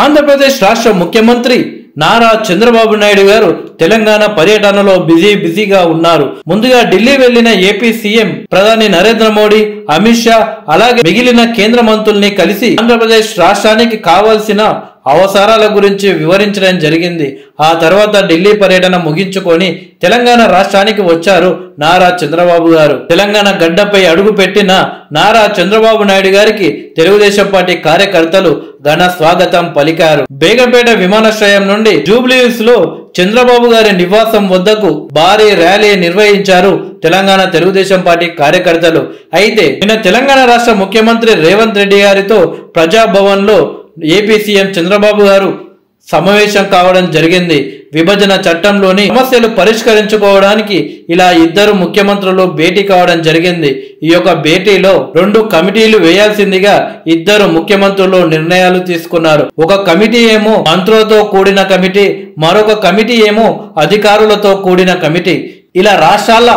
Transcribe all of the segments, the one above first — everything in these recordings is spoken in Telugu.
ఆంధ్రప్రదేశ్ రాష్ట్ర ముఖ్యమంత్రి నారా చంద్రబాబు నాయుడు గారు తెలంగాణ పర్యటనలో బిజీగా ఉన్నారు. ముందుగా ఢిల్లీ వెళ్లిన ఏపీ సీఎం ప్రధాని నరేంద్ర మోడీ, అమిత్ షా అలాగే మిగిలిన కేంద్ర మంత్రుల్ని కలిసి ఆంధ్రప్రదేశ్ రాష్ట్రానికి కావాల్సిన అవసరాల గురించి వివరించడం జరిగింది. ఆ తర్వాత ఢిల్లీ పర్యటన ముగించుకొని తెలంగాణ రాష్ట్రానికి వచ్చారు నారా చంద్రబాబు గారు. తెలంగాణ గడ్డపై అడుగు పెట్టిన నారా చంద్రబాబు నాయుడు గారికి తెలుగుదేశం పార్టీ కార్యకర్తలు ఘన స్వాగతం పలికారు. బేగంపేట విమానాశ్రయం నుండి జూబ్లీహిల్స్ లో చంద్రబాబు గారి నివాసం వద్దకు భారీ ర్యాలీ నిర్వహించారు తెలంగాణ తెలుగుదేశం పార్టీ కార్యకర్తలు. అయితే నిన్న తెలంగాణ రాష్ట్ర ముఖ్యమంత్రి రేవంత్ రెడ్డి గారితో ప్రజాభవన్ లో ఏపీ సీఎం చంద్రబాబు గారు సమావేశం కావడం జరిగింది. విభజన చట్టంలోని సమస్యలు పరిష్కరించుకోవడానికి ఇలా ఇద్దరు ముఖ్యమంత్రులు భేటీ కావడం జరిగింది. ఈ యొక్క భేటీలో 2 కమిటీలు వేయాల్సిందిగా ఇద్దరు ముఖ్యమంత్రులు నిర్ణయాలు తీసుకున్నారు. ఒక కమిటీ ఏమో మంత్రులతో కూడిన కమిటీ, మరొక కమిటీ ఏమో అధికారులతో కూడిన కమిటీ. ఇలా రాష్ట్రాల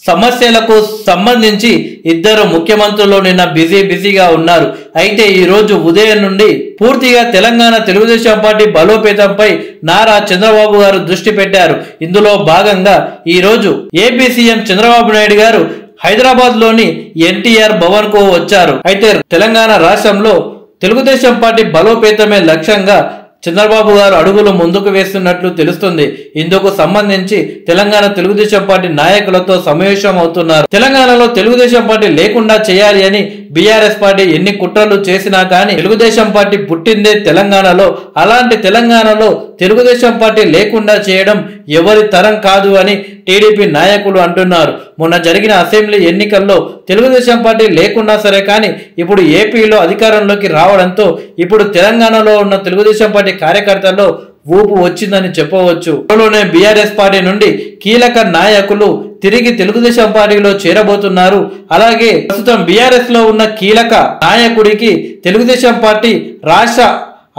సమస్యలకు సంబంధించి ఇద్దరు ముఖ్యమంత్రులు నిన్న బిజీగా ఉన్నారు. అయితే ఈ రోజు ఉదయం నుండి పూర్తిగా తెలంగాణ తెలుగుదేశం పార్టీ బలోపేతంపై నారా చంద్రబాబు గారు దృష్టి పెట్టారు. ఇందులో భాగంగా ఈ రోజు ఏపీ సీఎం చంద్రబాబు నాయుడు గారు హైదరాబాద్ లోని ఎన్టీఆర్ భవన్ కు వచ్చారు. అయితే తెలంగాణ రాష్ట్రంలో తెలుగుదేశం పార్టీ బలోపేతమే లక్ష్యంగా చంద్రబాబు గారు అడుగులు ముందుకు వేస్తున్నట్లు తెలుస్తుంది. ఇందుకు సంబంధించి తెలంగాణ తెలుగుదేశం పార్టీ నాయకులతో సమావేశం అవుతున్నారు. తెలంగాణలో తెలుగుదేశం పార్టీ లేకుండా చేయాలి అని బీఆర్ఎస్ పార్టీ ఎన్ని కుట్రలు చేసినా కానీ తెలుగుదేశం పార్టీ పుట్టిందే తెలంగాణలో. అలాంటి తెలంగాణలో తెలుగుదేశం పార్టీ లేకుండా చేయడం ఎవరి తరం కాదు అని టీడీపీ నాయకులు అంటున్నారు. మొన్న జరిగిన అసెంబ్లీ ఎన్నికల్లో తెలుగుదేశం పార్టీ లేకున్నా సరే కానీ ఇప్పుడు ఏపీలో అధికారంలోకి రావడంతో ఇప్పుడు తెలంగాణలో ఉన్న తెలుగుదేశం పార్టీ కార్యకర్తల్లో ఊపు వచ్చిందని చెప్పవచ్చు. త్వరలోనే బీఆర్ఎస్ పార్టీ నుండి కీలక నాయకులు తిరిగి తెలుగుదేశం పార్టీలో చేరబోతున్నారు. అలాగే ప్రస్తుతం బీఆర్ఎస్ లో ఉన్న కీలక నాయకుడికి తెలుగుదేశం పార్టీ రాష్ట్ర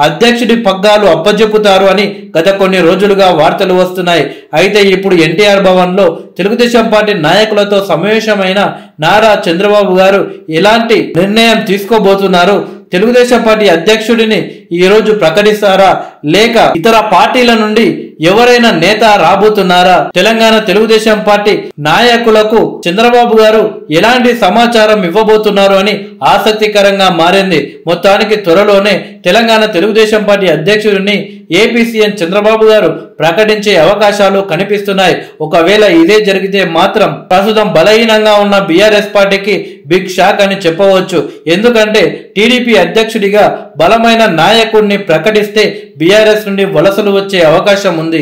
అధ్యక్షుడి పగ్గాలు అప్పజెప్పుతారు అని గత కొన్ని రోజులుగా వార్తలు వస్తున్నాయి. అయితే ఇప్పుడు ఎన్టీఆర్ భవన్ లో తెలుగుదేశం పార్టీ నాయకులతో సమావేశమైన నారా చంద్రబాబు గారు ఎలాంటి నిర్ణయం తీసుకోబోతున్నారు, తెలుగుదేశం పార్టీ అధ్యక్షుడిని ఈ రోజు ప్రకటిస్తారా లేక ఇతర పార్టీల నుండి ఎవరైనా నేత రాబోతున్నారా, తెలంగాణ తెలుగుదేశం పార్టీ నాయకులకు చంద్రబాబు గారు ఎలాంటి సమాచారం ఇవ్వబోతున్నారు అని ఆసక్తికరంగా మారింది. మొత్తానికి త్వరలోనే తెలంగాణ తెలుగుదేశం పార్టీ అధ్యక్షుడిని ఏపీ సీఎం చంద్రబాబు గారు ప్రకటించే అవకాశాలు కనిపిస్తున్నాయి. ఒకవేళ ఇదే జరిగితే మాత్రం ప్రస్తుతం బలహీనంగా ఉన్న బీఆర్ఎస్ పార్టీకి బిగ్ షాక్ అని చెప్పవచ్చు. ఎందుకంటే టీడీపీ అధ్యక్షుడిగా బలమైన నాయకుడిని ప్రకటిస్తే బీఆర్ఎస్ నుండి వలసలు వచ్చే అవకాశం ఉంది.